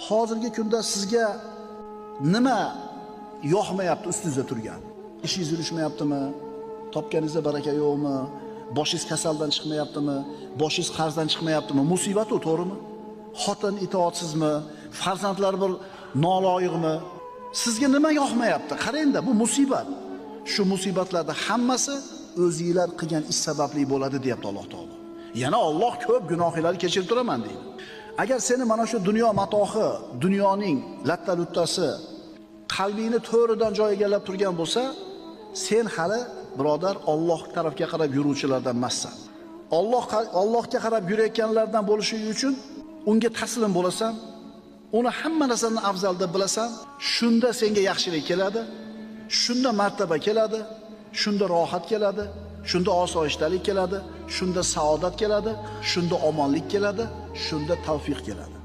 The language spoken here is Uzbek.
hozirgi kunda sizga nima yoqmayapti ustingizda turgan? Ishingiz yurishmayaptimi? Topganingizda baraka yo'qmi? Boshingiz kasaldan chiqmayaptimi? Boshingiz qarzdan chiqmayaptimi? Musibat u, to'g'rimi? Xotin itoatsizmi? Farzandlar bir noloyiqmi? Sizga nima yoqmayapti? Qarangda, bu musibat. Shu musibatlarda hammasi o'zingizlar qilgan ish sababli bo'ladi, deyapti Alloh taolo. Yana Alloh ko'p gunohlarni kechirib turaman deydi. Agar seni mana shu dunyo matohi, dunyoning latta-luttasi qalbingni to'ridan joy egallab turgan bo'lsa, sen hali birodar Alloh tarafga qarab yuruvchilardan emassan. Allohga qarab yurayotganlardan bo'lishi uchun unga taslim bo'lasan, uni hamma narsadan afzal deb bilasan, shunda senga yaxshilik keladi, shunda martaba keladi, shunda rohat keladi, shunda osoyishtalik keladi, shunda saodat keladi, shunda omonlik keladi, shunda tavfiq keladi.